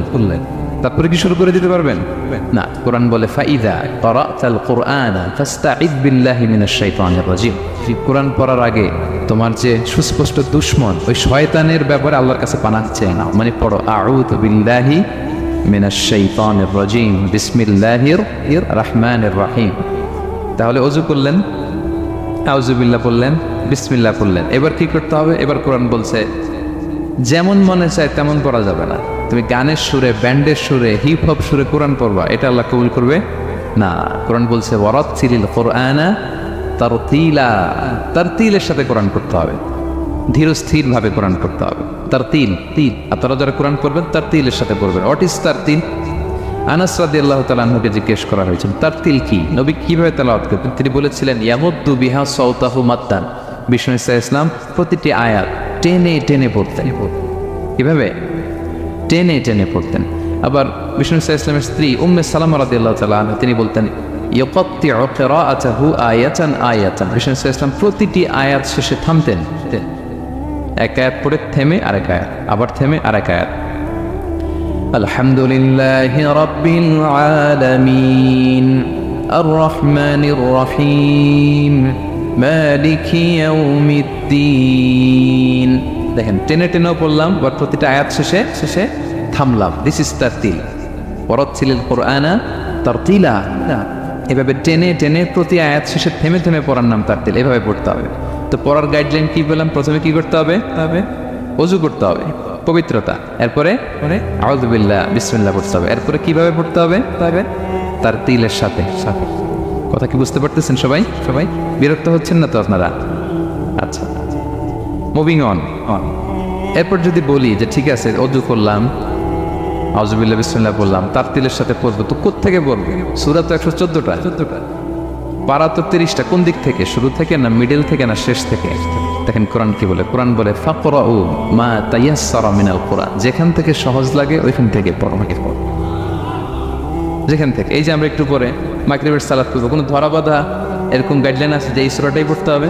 তারপরে কি শুরু করে দিতে পারবেন? না। কোরআন বলে ফাইদা ক্বারাতাল কুরআনা ফাস্তাঈদ বিল্লাহি মিনাশ শাইতানির রাজিম। কোরআন পড়ার আগে তোমার যে সুস্পষ্ট দুশমন ওই শয়তানের ব্যাপারে আল্লাহর কাছে পানাহ চেয়ে নাও। মানে পড়ো আউযু বিল্লাহি মিনাশ শাইতানির রাজিম বিসমিল্লাহির রহমানির রহিম। তাহলে অজু করলেন, আউযু বিল্লাহ বললেন, বিসমিল্লাহ বললেন। এবার কি করতে হবে? এবার কোরআন বলছে যেমন মনে চায় তেমন পড়া যাবে না। তুমি গানের সুরে, ব্যান্ডের সুরে, হিপ হপ সুরে কোরআন পড়বা, এটা আল্লাহ কবুল করবে না। কোরআন বলছে ওয়ারাত্তিলিল কুরআনা তারতিলা, তারতিলের সাথে কোরআন করতে হবে, ধীর স্থির ভাবে কোরআন করতে হবে। তারতিল, আপনারা যারা কোরআন পড়বেন তারতিলের সাথে পড়বেন। What is তারতিল? আনাস রাদিয়াল্লাহু তাআলা আনহুকে জিজ্ঞেস করা হয়েছিল তারতিল কি, নবী কিভাবে তেলাওয়াত করতেন। তিনি বলেছিলেন ইয়ামুদ্দু বিহা সাওতাহু মাদ্দান। বিষ্ণু ইসলাম প্রতিটি আয়াত টেনে টেনে পড়তেন। কিভাবে? টেনে টেনে পড়তেন। আবার বিষ্ণু ইসলামের স্ত্রী উম্মে সালামা রাদিয়াল্লাহু তাআলা আনহা তিনি বলতেন ইয়াকাত্তিউ কিরাআতাহু আয়াতান আয়াতান। বিষ্ণু ইসলাম প্রতিটি আয়াত শেষে থামতেন, এক আয়াত পড়ে থেমে আরেক আয়াত, আবার থেমে আরেক আয়াত। আলহামদুলিল্লাহি রাব্বিল আলামিন আর রহমানির রহিম মালিকি ইয়াউমিদ্দিন। দেখেন টেনে টেনেও পড়লাম, আবার প্রতিটা আয়াত শেষে থামলাম। This is তারতিল। ওয়ারাত্তিলিল কুরআনা তারতিলা। এভাবে টেনে টেনে প্রতি আয়াত শেষে থেমে থেমে পড়ার নাম তারতিল। এভাবে পড়তে হবে। তো পড়ার গাইডলাইন কি বললাম? প্রথমে কি করতে হবে? ওযু করতে হবে, পবিত্রতা। এরপরে আউযু বিল্লাহ বিসমিল্লাহ পড়তে হবে। এরপরে কিভাবে পড়তে হবে? তারতিলের সাথে। কথা কি বুঝতে পারতেছেন সবাই? বিরক্ত হচ্ছেন না তো আপনারা? আচ্ছা, মুভিং অন। এরপর যদি বলি যে ঠিক আছে ওযু করলাম, আউযু বিল্লাহ বিসমিল্লাহ বললাম, তারতিলের সাথে পড়বো, তো কোত্থেকে পড়বো? সূরা তো 114টা, পারা তো 30টা। কোন দিক থেকে? শুরু থেকে না মিডল থেকে না শেষ থেকে? দেখেন কোরআন কি বলে। কোরআন বলে ফাকরাউ মা তায়াসসারা মিনাল কুরআন। যেখান থেকে সহজ লাগে ওইখান থেকে পড়ো, যেখান থেকে। এই যে আমরা একটু পরে মাগরিবের সালাত করবো, কোনো ধরা বাঁধা এরকম গাইডলাইন আছে যে এই সূরাটাই পড়তে হবে?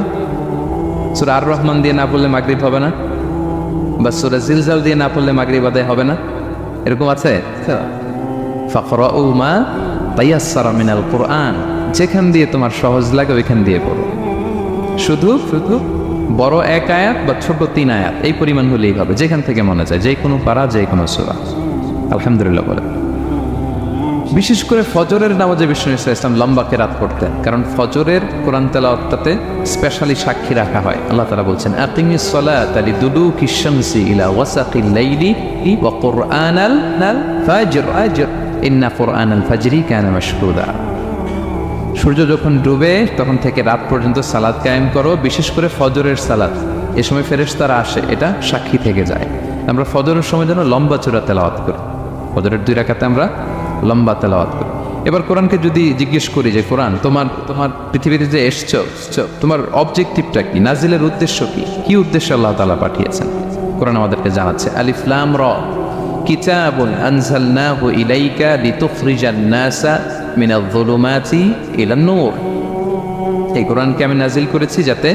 সূরা আর রহমান দিয়ে না পড়লে মাগরিব হবে না, বা সূরা জিলজাল দিয়ে না পড়লে মাগরিব আদায় হবে না, এরকম আছে? ফাকরাউ মা তায়াসসারা মিনাল কুরআন। যেখান দিয়ে তোমার সহজ লাগে ওইখান দিয়ে পড়ো। শুধু বড় এক আয়াত বা ছোট 3 আয়াত এই পরিমাণ হলেই হবে, যেখান থেকে মনে যায়, যে কোনো পারা, যে কোনো সূরা। আলহামদুলিল্লাহ বলে। বিশেষ করে ফজরের নামাজে বিষ্ণু ইসলাম লম্বা কেরাত পড়তেন, কারণ ফজরের কোরআন তেলাওয়াতটাতে স্পেশালি সাক্ষী রাখা হয়। আল্লাহ তাআলা বলছেন আকিমিস সালাতা লিদুলুকিশ শামসি ইলা ওয়াসাকিল লাইলি ওয়া কুরআনাল ফাজর ইন্না কুরআনাল ফাজরি কানা মাশহুদা। সূর্য যখন ডুবে তখন থেকে রাত পর্যন্ত সালাত কায়েম করো, বিশেষ করে ফজরের সালাত। এ সময় ফেরেশতারা আসে, এটা সাক্ষী থেকে যায়। আমরা ফজরের সময় যেন লম্বা চূড়া তেলাওয়াত করি, ফজরের 2 রাকাতে আমরা লম্বা তেলাওয়াত করি। এবার কোরআনকে যদি জিজ্ঞেস করি যে কোরআন তোমার পৃথিবীতে যে এসছো, তোমার অবজেক্টিভটা কি, নাজিলের উদ্দেশ্য কি উদ্দেশ্যে আল্লাহ তাআলা পাঠিয়েছেন, কোরআন আমাদেরকে জানাচ্ছে। আলিফ লাম র কিতাবুন আনজালনাহু ইলাইকা লিতুখরিজান নাসা মিনাল যুলুমাতি ইলান নূর। এই কোরআনকে আমি নাজিল করেছি যাতে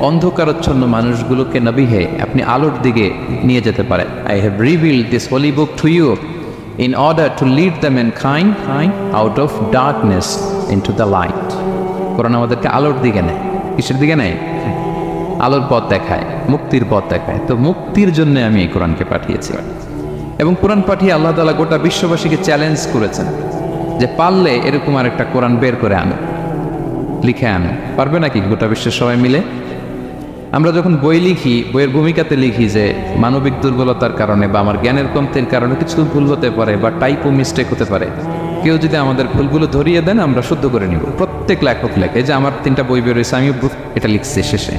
অন্ধকারাচ্ছন্ন মানুষগুলোকে নবী হে আপনি আলোর দিকে নিয়ে যেতে পারেন। I have revealed this holy book to you in order to lead the mankind out of darkness into the light. কোরআন আমাদেরকে আলোর দিকে নেয়। কিসের দিকে নেয়? আলোর পথ দেখায়, মুক্তির পথ দেখায়। তো মুক্তির জন্য আমি এই কোরআনকে পাঠিয়েছি। এবং কোরআন পাঠিয়ে আল্লাহ তাআলা গোটা বিশ্ববাসীকে চ্যালেঞ্জ করেছেন যে পারলে এরকম আরেকটা কোরআন বের করে আনো, লিখে আনো। পারবে নাকি গোটা বিশ্বের সবাই মিলে? আমরা যখন বই লিখি, বইয়ের ভূমিকাতে লিখি যে মানবিক দুর্বলতার কারণে বা আমার জ্ঞানের কমতির কারণে কিছু ভুল হতে পারে বা টাইপো মিস্টেক হতে পারে, কেউ যদি আমাদের ভুলগুলো ধরিয়ে দেন আমরা শুদ্ধ করে নিব। প্রত্যেক লেখক লেখে যে আমার 3টা বই বেরোয়েছে, আমি এটা লিখছি শেষে,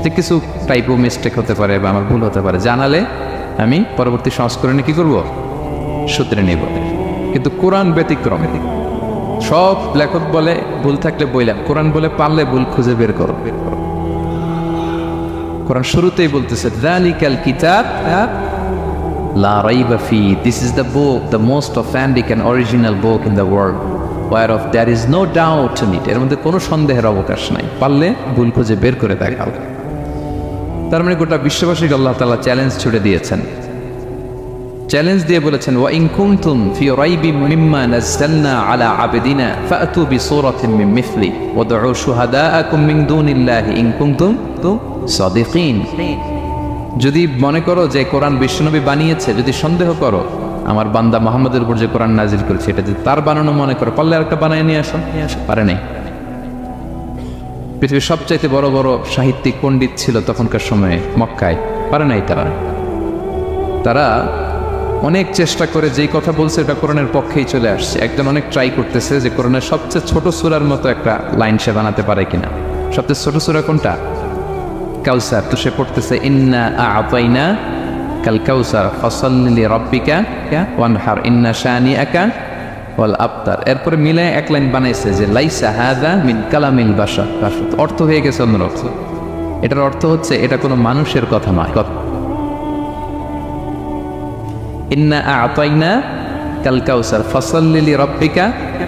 যে কিছু টাইপো মিস্টেক হতে পারে বা আমার ভুল হতে পারে, জানালে আমি পরবর্তী সংস্করণে কি করব, শুধরে নেব। কিন্তু কোরআন ব্যতিক্রম। সব লেখক বলে ভুল থাকলে বইলাম, কোরআন বলে পারলে ভুল খুঁজে বের করো। কোরআন শুরুতেই বলতেছে যালিকাল কিতাব লা রাইবা ফি, this is the book, the most authentic and original book in the world, whereof there is no doubt in it, এর মধ্যে কোনো সন্দেহের অবকাশ নাই, পারলে ভুল খুঁজে বের করে দেখাও। তার মানে গোটা বিশ্ববাসীকে আল্লাহ তাআলা চ্যালেঞ্জ ছুড়ে দিয়েছেন, চ্যালেঞ্জ দিয়ে বলেছেন ওয়া ইন কুনতুম ফি রাইবিম মিম্মা নাযালনা আলা আবদিনা ফাতু বিসূরাতিন মিন মিথলি ওয়াদউ শুহাদাআকুম মিন দুনিল্লাহি ইন কুনতুম সাদিকিন। যদি মনে করো যে কোরআন বিশ্বনবী বানিয়েছে, যদি সন্দেহ করো আমার বান্দা মুহাম্মদের উপর যে কোরআন নাজিল করেছে এটা যদি তার বানানো মনে করো, পারলে আরেকটা বানায় নিয়ে আসো। পারে নাই। পৃথিবীর সবচাইতে বড় বড় সাহিত্যিক পণ্ডিত ছিল তখনকার সময়ে মক্কায়, পারে নাই তারা অনেক চেষ্টা করে যেই কথা বলছে এটা কোরআনের পক্ষেই চলে আসছে। একজন অনেক ট্রাই করতেছে যে কোরআনের সবচেয়ে ছোট সূরার মতো একটা লাইন সে বানাতে পারে কিনা। সবচেয়ে ছোট সূরা কোনটা? কাউসার। তো সে পড়তেছে ইন্না আ'তাইনা কাল কাউসার ফাসাল্লি লিরাব্বিকা ওয়ানহার ইন্না শানিআকা ওয়াল আবতার। এরপরে মিলে এক লাইন বানাইছে যে লাইসা হাযা মিন কালামিল বাশার। অর্থ হয়ে গেছে অন্যরকম। এটার অর্থ হচ্ছে এটা কোনো মানুষের কথা নয়। ইন্না আ'তাইনা কাল কাউসার ফাসাল্লি লিরাব্বিকা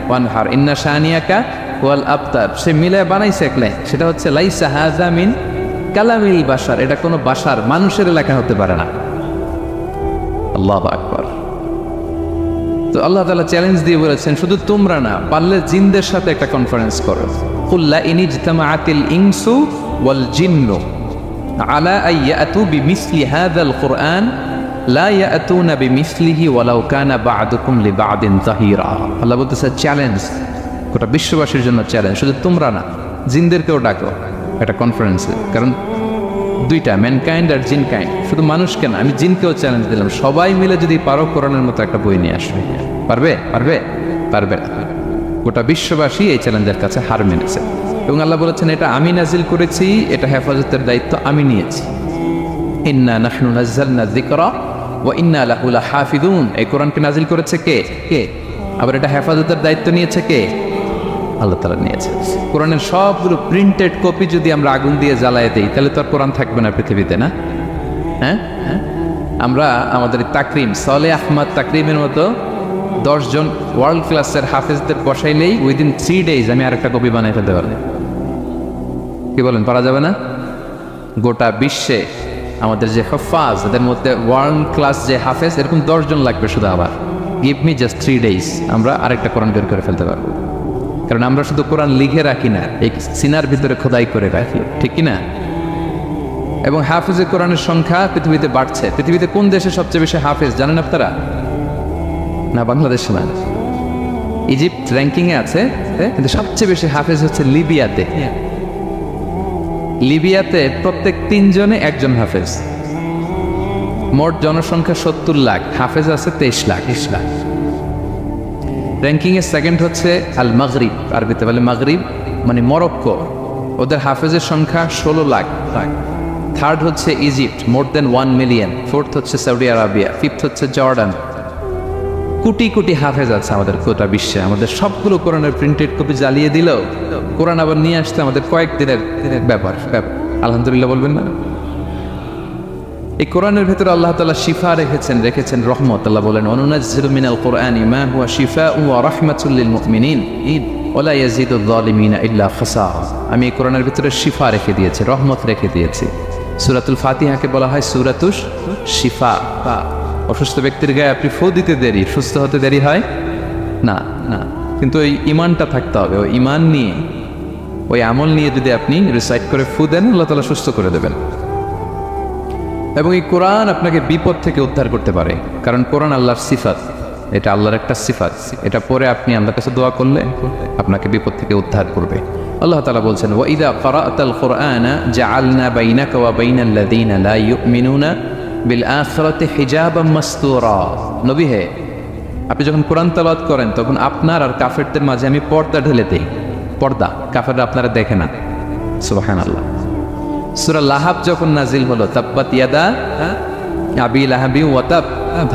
ওয়ানহার ইন্না শানিআকা ওয়াল আবতার। সে মিলে বানাইছে এক লাইন, সেটা হচ্ছে লাইসা হাযা মিন কালামিল বাশার, এটা কোনো বাশার মানুষের লেখা হতে পারে না। আল্লাহু আকবার। তো আল্লাহ তাআলা চ্যালেঞ্জ দিয়ে বলেছেন শুধু তোমরা না, পারলে জিনদের সাথে একটা কনফারেন্স করো। কুল লা ইন ইজতামাআতিল ইনসু ওয়াল জিন্নু আলা আন ইয়াতু বিমিসলি হাযাল কুরআন লা ইয়াতুনা বিমিসলিহি ওয়ালাউ কানা বা'দুকুম লিবা'দিন যাহিরা। আল্লাহ বলতেছে চ্যালেঞ্জ, গোটা বিশ্ববাসীর জন্য চ্যালেঞ্জ, শুধু তোমরা না, জিনদেরকেও ডাকো একটা কনফারেন্সে। কারণ দুইটা, ম্যানকাইন্ড আর জিনকাইন্ড, শুধু মানুষকে না, আমি জিনকেও চ্যালেঞ্জ দিলাম, সবাই মিলে যদি পারো কোরআনের মতো একটা বই নিয়ে আসবে। পারবে? পারবে? পারবে না। গোটা বিশ্ববাসী এই চ্যালেঞ্জের কাছে হার মেনেছে। এবং আল্লাহ বলেছেন এটা আমি নাজিল করেছি, এটা হেফাজতের দায়িত্ব আমি নিয়েছি। ইন্না নাহনু নাযালনা যিকরা ওয়া ইন্না লাহু লাহাফিজুন। এই কোরআনকে নাজিল করেছে কে? কে? আবার এটা হেফাজতের দায়িত্ব নিয়েছে কে? আল্লাহ তাআলা নিয়েছে। কোরআনের সবগুলো প্রিন্টেড কপি যদি আমরা আগুন দিয়ে জ্বালায় দেই তাহলে তো আর কোরআন থাকবে না পৃথিবীতে, না? হ্যাঁ, আমরা আমাদের তাকরিম সালেহ আহমদ তাকরিমের মতো 10 জন ওয়ার্ল্ড ক্লাসের হাফেজদের বসাইলেই উইদিন 3 days আমি আরেকটা কপি বানিয়ে ফেলতে পারবো। কি বলেন, পারা যাবে না? গোটা বিশ্বে আমাদের যে হাফাজ, এদের মধ্যে ওয়ার্ল্ড ক্লাস যে হাফেজ, এরকম 10 জন লাগবে শুধু। আবার গিভ মি জাস্ট 3 days, আমরা আরেকটা কোরআন বের করে ফেলতে পারবো। কারণ আমরা শুধু কোরআন লিখে রাখি না, এই সিনার ভিতরে খোদাই করে রাখি, ঠিক কিনা? এবং হাফেজে কোরআনের সংখ্যা পৃথিবীতে বাড়ছে। পৃথিবীতে কোন দেশে সবচেয়ে বেশি হাফেজ জানেন আপনারা? না, বাংলাদেশে না, ইজিপ্ট র্যাঙ্কিংয়ে আছে, কিন্তু সবচেয়ে বেশি হাফেজ হচ্ছে লিবিয়াতে। লিবিয়াতে প্রত্যেক 3 জনে একজন হাফেজ। মোট জনসংখ্যা 70 লাখ, হাফেজ আছে 23 লাখ। র্যাঙ্কিংয়ে সেকেন্ড হচ্ছে আল মাগরিব, আরবিতে বলে মাগরিব মানে মরক্কো, ওদের হাফেজের সংখ্যা 16 লাখ। থার্ড হচ্ছে ইজিপ্ট, মোর দেন 1 মিলিয়ন। ফোর্থ হচ্ছে সৌদি আরবিয়া, ফিফথ হচ্ছে জর্ডান। কোটি কোটি হাফেজ আছে আমাদের গোটা বিশ্বে। আমাদের সবগুলো কোরআনের প্রিন্টেড কপি জ্বালিয়ে দিলেও কোরআন আবার নিয়ে আসতে আমাদের কয়েকদিনের ব্যাপার। আলহামদুলিল্লাহ বলবেন না? এই কোরআনের ভেতরে আল্লাহ তাআলা শিফা রেখেছেন রহমত। আল্লাহ বলেন অনুনাজ্জিলু মিনাল কুরআনি মা হুয়া শিফাউন ওয়া রাহমাতুল লিল মুমিনিন ওয়া লা ইয়াজিদুয যালিমিনা ইল্লা খাসারা। আমি এই কোরআনের ভিতরে শিফা রেখে দিয়েছি, রহমত রেখে দিয়েছি। সূরাতুল ফাতিহাকে বলা হয় সূরাতুশ শিফা। অসুস্থ ব্যক্তির গায়ে আপনি ফু দিতে দেরি, সুস্থ হতে দেরি হয় না, না। কিন্তু ওই ইমানটা থাকতে হবে, ওই ইমান নিয়ে, ওই আমল নিয়ে যদি আপনি রিসাইট করে ফু দেন, আল্লাহ তাআলা সুস্থ করে দেবেন। এবং এই কোরআন আপনাকে বিপদ থেকে উদ্ধার করতে পারে, কারণ কোরআন আল্লাহর সিফাত, এটা আল্লাহর একটা সিফাত। এটা পরে আপনি আল্লাহর কাছে দোয়া করলে আপনাকে বিপদ থেকে উদ্ধার করবে। আল্লাহ তাআলা বলছেন, ওয়া ইযা ক্বারা'তাল কুরআনা জাআলনা বাইনাকা ওয়া বাইনাল লাযীনা লা ইউমিনুনা বিল আখিরাতি হিজাবাম মাসতুরা। নবী হে, আপনি যখন কোরআন তেলাওয়াত করেন তখন আপনার আর কাফেরদের মাঝে আমি পর্দা ঢেলে দেই। পর্দা, কাফেররা আপনারা দেখে না। সুবহানাল্লাহ। সূরা লাহাব যখন নাজিল হলো, তাব্বাত ইয়াদা আবি লাহাবি ওয়া তাব,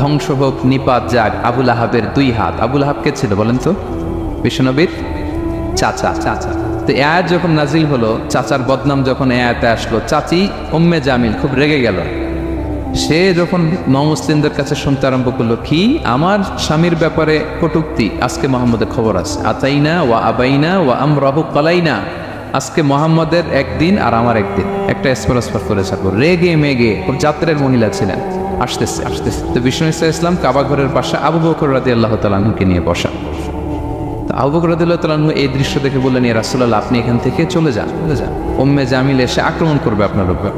ধ্বংস হোক নিপাত যাক আবু লাহাবের দুই হাত। আবু লাহাব কে ছিল বলেন তো? বিশ্বনবীর চাচা। তো এই আয়াত যখন নাজিল হলো, চাচার বদনাম যখন এই আয়াতে আসলো, চাচি উম্মে জামিল খুব রেগে গেল। সে যখন নমুসলিমদের কাছে শুনতে আরম্ভ করলো, কি আমার স্বামীর ব্যাপারে কটূক্তি, আজকে মোহাম্মদের খবর আছে, আতাইনা ওয়া আবাইনা ওয়া আমরাহু কালাইনা, আজকে মোহাম্মদের একদিন আর আমার একদিন, একটা স্পর করে ছাড়বো। রেগে মেগে, ওর যাত্রের মহিলা ছিলেন, আসতেছে। তো বিষ্ণু ইসলাম কাবা ঘরের পাশে আবু বকর রাদিয়াল্লাহু তাআলা আনহুকে নিয়ে বসা। তো আবু বকর রাদিয়াল্লাহু তাআলা আনহু এই দৃশ্য দেখে বললেন, ইয়া রাসূলুল্লাহ, আপনি এখান থেকে চলে যান। উম্মে জামিল এসে আক্রমণ করবে আপনার উপর।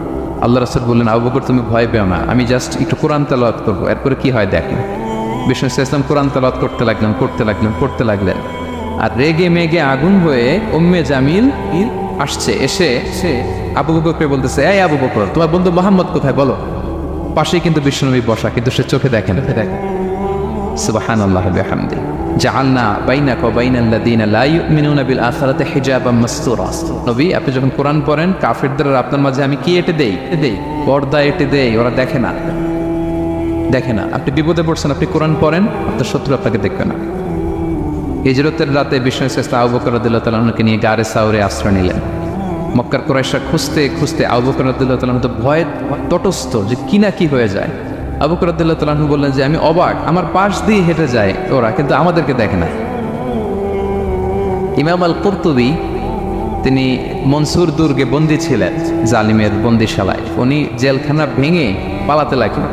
আল্লাহ রাসূল বললেন, আবু বকর তুমি ভয় পেও না, আমি জাস্ট একটু কোরআন তেলাওয়াত করবো, এরপরে কি হয় দেখেন। বিষ্ণু ইসলাম কোরআন তেলাওয়াত করতে লাগলেন। আর রেগে মেগে আগুন হয়ে উম্মে জামিল আসছে, এসে আবু বকরকে বলতেছে, এই আবু বকর, তোমার বন্ধু মুহাম্মদ কোথায় বলো। পাশেই কিন্তু বিশ্বনবী বসা, কিন্তু সে চোখে দেখে না। সুবহানাল্লাহ ওয়া বিহামদিহি জাআলনা বাইনাকা ওয়া বাইনাল লাযীনা লা ইউমিনুনা বিল আখিরাতি হিজাবাম মাসতুরা। নবী, আপনি যখন কোরআন পড়েন, কাফেরদের আর আপনার মাঝে আমি কি এঁটে দেই? পর্দা এঁটে দেই, ওরা দেখে না। আপনি বিপদে পড়ছেন, আপনি কোরআন পড়েন, আপনার শত্রু আপনাকে দেখবে না। হিজরতের রাতে বিষ্ণু ইসলাম আবু বকর রাদিয়াল্লাহু তাআলা আনহুকে নিয়ে গারে সাউরে আশ্রয় নিলেন। মক্কার কুরাইশরা খুঁজতে আবু বকর রাদিয়াল্লাহু তাআলা আনহু তো ভয়ে তটস্থ যে কি হয়ে যায়। আবু বকর রাদিয়াল্লাহু তাআলা আনহু বললেন যে আমি অবাক, আমার পাশ দিয়ে হেঁটে যায় ওরা, কিন্তু আমাদেরকে দেখে না। ইমাম আল কুরতুবী, তিনি মনসুর দুর্গে বন্দী ছিলেন, জালিমের বন্দিশালায়। উনি জেলখানা ভেঙে পালাতে লাগলেন।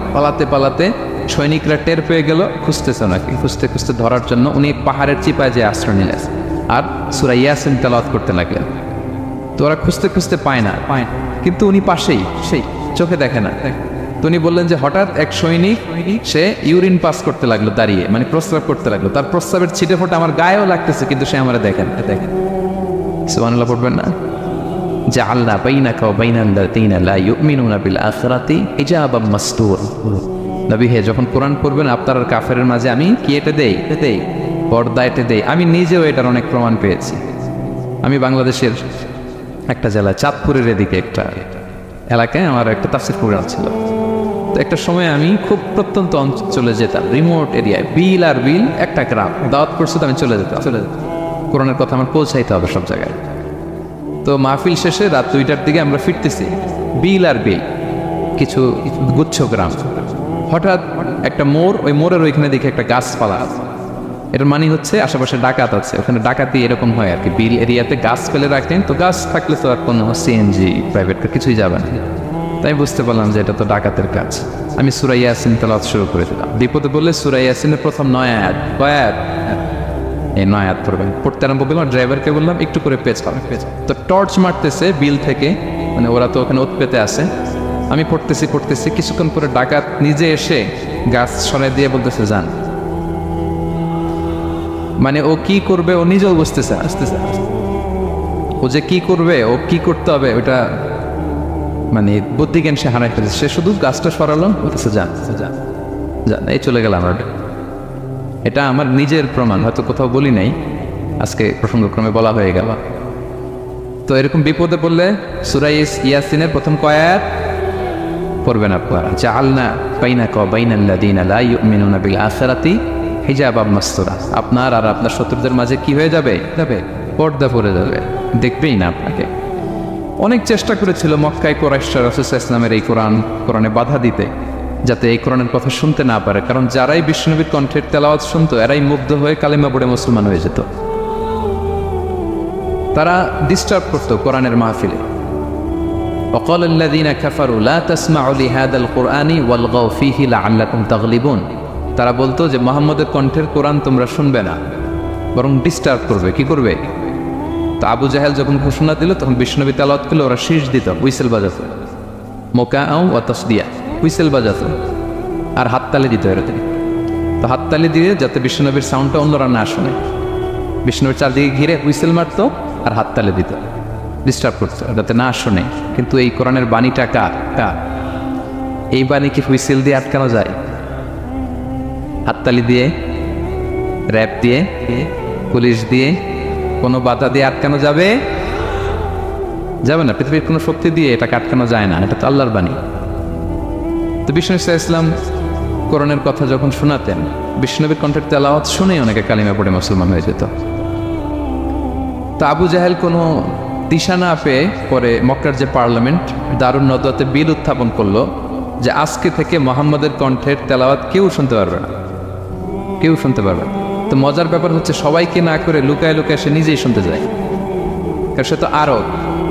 পালাতে সৈনিকরা টের পেয়ে গেল, খুঁজতেছে ওনাকে। খুঁজতে ধরার জন্য উনি পাহাড়ের চিপায় যে আশ্রয় নিলেন আর সূরা ইয়াসিন তেলাওয়াত করতে লাগলেন। তো ওরা খুঁজতে পায় না, কিন্তু উনি পাশেই, সেই চোখে দেখে না। তো উনি বললেন যে হঠাৎ এক সৈনিক সে ইউরিন পাস করতে লাগলো দাঁড়িয়ে, মানে প্রস্রাব করতে লাগলো। তার প্রস্রাবের ছিটে ফোঁটা আমার গায়েও লাগতেছে, কিন্তু সে আমার দেখেন। সুবহানাল্লাহ পড়বেন না? জাআলনা বাইনাকা ওয়া বাইনাল লাযীনা লা ইউমিনুনা বিল আখিরাতি হিজাবাম মাসতুরা। নবী হে, যখন কোরআন পড়বেন আপনার আর কাফেরের মাঝে আমি কি এঁটে দেই? পর্দা এঁটে দেই। আমি নিজেও এটার অনেক প্রমাণ পেয়েছি। আমি বাংলাদেশের একটা জেলা, চাঁদপুরের এদিকে একটা এলাকায় আমার একটা তাফসীর প্রোগ্রাম ছিল। তো একটা সময় আমি খুব প্রত্যন্ত অঞ্চলে যেতাম, রিমোট এরিয়ায়, বিল একটা গ্রাম। দাওয়াত করছে তো আমি চলে যেতাম। কোরআনের কথা আমার পৌঁছাইতে হবে সব জায়গায়। তো মাহফিল শেষে রাত 2টার দিকে আমরা ফিরতেছি, বিল কিছু গুচ্ছ গ্রাম। হঠাৎ একটা মোড়, ওই মোড়ের ওইখানে দেখে একটা গাছপালা আছে। এটার মানে হচ্ছে আশেপাশে ডাকাত আছে, ওখানে ডাকাতি এরকম হয় আর কি। বিল এরিয়াতে গাছ ফেলে রাখেন, তো গাছ থাকলে তো আর কোনো সিএনজি প্রাইভেট কিছুই যাবে না। তাই বুঝতে পারলাম যে এটা তো ডাকাতের কাজ। আমি সূরা ইয়াসিন তেলাওয়াত শুরু করে দিলাম। বিপদে বললে সূরা ইয়াসিনের প্রথম 9 আয়াত, এই 9 আয়াত পড়তে আরম্ভ করলাম। ড্রাইভারকে বললাম একটু করে পেঁচ। তো টর্চ মারতেছে বিল থেকে, মানে ওরা তো ওখানে উৎপেতে আছে। আমি পড়তেছি, কিছুক্ষণ পরে ডাকাত নিজে এসে গাছ সরাই দিয়ে বলতেছে যান। মানে ও কি করবে ও নিজেও বুঝতেছে। ও যে কি করবে, ও কি করতে হবে, ওটা মানে বুদ্ধিজ্ঞান সে হারাই ফেলেছে। সে শুধু গাছটা সরালো, বলতেছে যান। এই চলে গেলাম। এটা আমার নিজের প্রমাণ, হয়তো কোথাও বলি নাই, আজকে প্রসঙ্গক্রমে বলা হয়ে গেল। তো এরকম বিপদে পড়লে সূরা ইয়াসিনের প্রথম কয় আয়াত পড়বেন আপনারা। জাআলনা বাইনাকা ওয়া বাইনাল লাযীনা লা ইউমিনুনা বিল আখিরাতি হিজাবাম মাসতুরা। আপনার আর আপনার শত্রুদের মাঝে কি হয়ে যাবে? পর্দা পড়ে যাবে, দেখবেই না আপনাকে। অনেক চেষ্টা করেছিল মক্কায় কুরাইশরা রাসূল সাল্লাল্লাহু আলাইহি ওয়াসাল্লামের এই কোরআনে বাধা দিতে, যাতে এই কোরআনের কথা শুনতে না পারে। কারণ যারাই বিশ্বনবীর কণ্ঠের তেলাওয়াত শুনতো, এরাই মুগ্ধ হয়ে কালেমা পড়ে মুসলমান হয়ে যেত। তারা ডিস্টার্ব করতো কোরআনের মাহফিলে। وقال الذين كفروا لا تسمعوا لهذا القرآن والغوا فيه لعلكم تغلبون। তারা বলতো যে মুহাম্মদের কণ্ঠের কোরআন তোমরা শুনবে না, বরং ডিস্টার্ব করবে। কি করবে? তো আবু জাহেল যখন ঘোষণা দিল, তখন বিশ্বনবী তেলাওয়াত করলে ওরা শীষ দিত, হুইসেল বাজাতো, মোকাআউ ওয়া তাসদিয়া, হুইসেল বাজাতো আর হাততালি দিত এরকম। তো হাততালি দিয়ে যাতে বিশ্বনবীর সাউন্ডটা অন্যরা না শোনে, বিশ্বনবীর চারদিকে ঘিরে হুইসেল মারতো আর হাততালি দিত, ডিস্টার্ব করতো যাতে না শোনে। কিন্তু এই কোরআনের বাণীটা কার? এই বাণী কি হুইসেল দিয়ে আটকানো যায়? হাততালি দিয়ে, র্যাপ দিয়ে, পুলিশ দিয়ে, কোনো বাধা দিয়ে আটকানো যাবে? যাবে না। পৃথিবীর কোনো শক্তি দিয়ে এটাকে আটকানো যায় না, এটা তো আল্লাহর বাণী। তো বিষ্ণু ইসলাম কোরআনের কথা যখন শোনাতেন, বিষ্ণুনবীর কণ্ঠের তেলাওয়াত শুনেই অনেকে কালিমা পড়ে মুসলমান হয়ে যেত। তো আবু জাহেল কোনো দিশা না পেয়ে পরে মক্কার যে পার্লামেন্ট দারুন নদওয়াতে বিল উত্থাপন করলো যে আজকে থেকে মুহাম্মদের কণ্ঠের তেলাওয়াত কেউ শুনতে পারবে না, কেউ শুনতে পারবে না। তো মজার ব্যাপার হচ্ছে সবাইকে না করে লুকায় লুকায় সে নিজেই শুনতে যায়, কারণ সে তো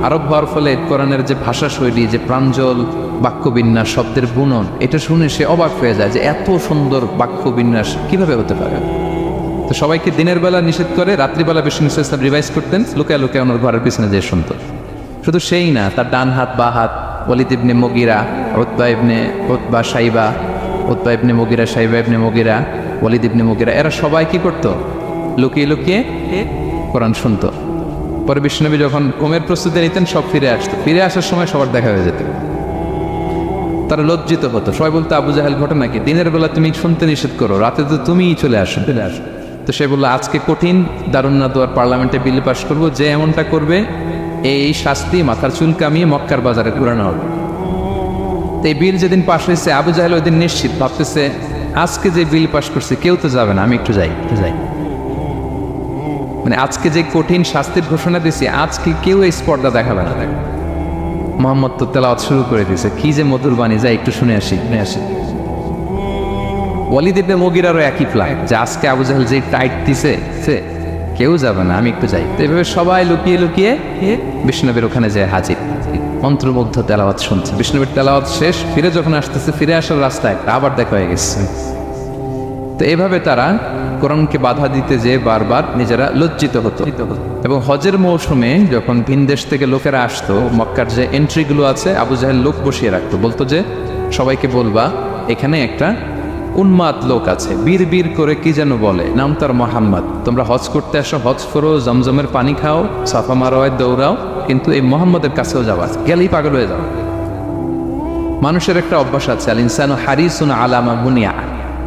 আরব হওয়ার ফলে কোরআনের যে ভাষা শৈলী, যে প্রাঞ্জল বাক্যবিন্যাস, শব্দের বুনন, এটা শুনে সে অবাক হয়ে যায় যে এত সুন্দর বাক্যবিন্যাস কিভাবে হতে পারে। তো সবাইকে দিনের বেলা নিষেধ করে, রাত্রিবেলা বিষ্ণু ইসলাম রিভাইজ করতেন, লুকায় লুকায় ওনার ঘরের পিছনে যে শুনত। শুধু সেই না, তার ডান হাত বা হাত ওয়ালিদ ইবনে মুগিরা, উতবা ইবনে মুগিরা, শাইবা ইবনে মুগিরা, ওয়ালিদ ইবনে মুগিরা, এরা সবাই কি করতো? লুকিয়ে লুকিয়ে কোরআন শুনতো। পরে বিষ্ণুনবী যখন ঘুমের প্রস্তুতি নিতেন, সব ফিরে আসতো। ফিরে আসার সময় সবার দেখা হয়ে যেত, তারা লজ্জিত হতো। সবাই বলতো আবু জাহেল ঘটনা কি? দিনের বেলা তুমি শুনতে নিষেধ করো, রাতে তো তুমিই চলে আসো। তো সে বললো আজকে কঠিন দারুন নাদওয়ার পার্লামেন্টে বিল পাস করবো, যে এমনটা করবে এই শাস্তি মাথার চুল কামিয়ে মক্কার বাজারে ঘুরানো হবে। তো এই বিল যেদিন পাশ হয়েছে, আবু জাহেল ওই দিন নিশ্চিত ভাবতেছে আজকে যে বিল পাস করছে কেউ তো যাবে না, আমি একটু যাই। মানে আজকে যে কঠিন শাস্তির ঘোষণা দিয়েছি, আজকে কেউ এই স্পর্ধা দেখাবে না। মুহাম্মদ তো তেলাওয়াত শুরু করে দিয়েছে, কি যে মধুর বাণী, যাই একটু শুনে আসি। ওয়ালিদ ইবনে মুগিরারও একই প্ল্যান যে আজকে আবু জাহেল যে টাইট দিছে কেউ যাবে না, আমি একটু যাই। তো এভাবে সবাই লুকিয়ে লুকিয়ে বিষ্ণুনবীর ওখানে যায় হাজির, মন্ত্রমুগ্ধ তেলাওয়াত শুনছে। বিষ্ণুনবীর তেলাওয়াত শেষ, ফিরে যখন আসতেছে, ফিরে আসার রাস্তায় আবার দেখা হয়ে গেছে। তো এইভাবে তারা কোরআনকে বাধা দিতে যেয়ে বারবার নিজেরা লজ্জিত হতো। এবং হজের মৌসুমে যখন ভিন দেশ থেকে লোকেরা আসতো, মক্কার যে এন্ট্রিগুলো আছে, আবু জাহেল লোক বসিয়ে রাখতো, বলতো যে সবাইকে বলবা এখানে একটা উন্মাদ লোক আছে, বীর করে কি যেন বলে, নাম তার মুহাম্মদ। তোমরা হজ করতে আসো, হজ করো, জমজমের পানি খাও, সাফা মারোয় দৌড়াও, কিন্তু এই মুহাম্মদের কাছেও যাওয়া, গেলেই পাগল হয়ে যাও। মানুষের একটা অভ্যাস আছে, আল ইনসানু হারিসুন আলা মা বুনিয়া,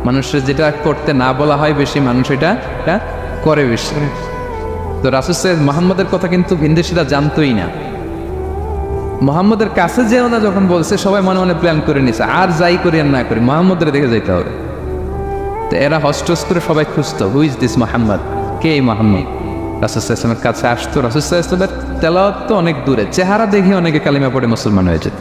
মানুষের যেটা করতে না বলা হয় বেশি, মানুষ এটা করে বেশি। তো রাসূল সাল্লাল্লাহু মুহাম্মদের কথা কিন্তু ভিনদেশীরা জানতোই না। মুহাম্মদের কাছে যেও না যখন বলছে, সবাই মনে মনে প্ল্যান করে নিছে, আর যাই করি আর না করি মুহাম্মদের দেখে যাইতে হবে। তো এরা হস্টস করে সবাই খুঁজতো, হু ইজ দিস মুহাম্মদ, কে এই মুহাম্মদ? রাসূল সাল্লাল্লাহু আলাইহি ওয়াসাল্লামের কাছে আসতো। রাসূল সাল্লাল্লাহু আলাইহি ওয়াসাল্লাম তেলাওয়াত তো অনেক দূরে, চেহারা দেখে অনেকে কালিমা পড়ে মুসলমান হয়ে যেত।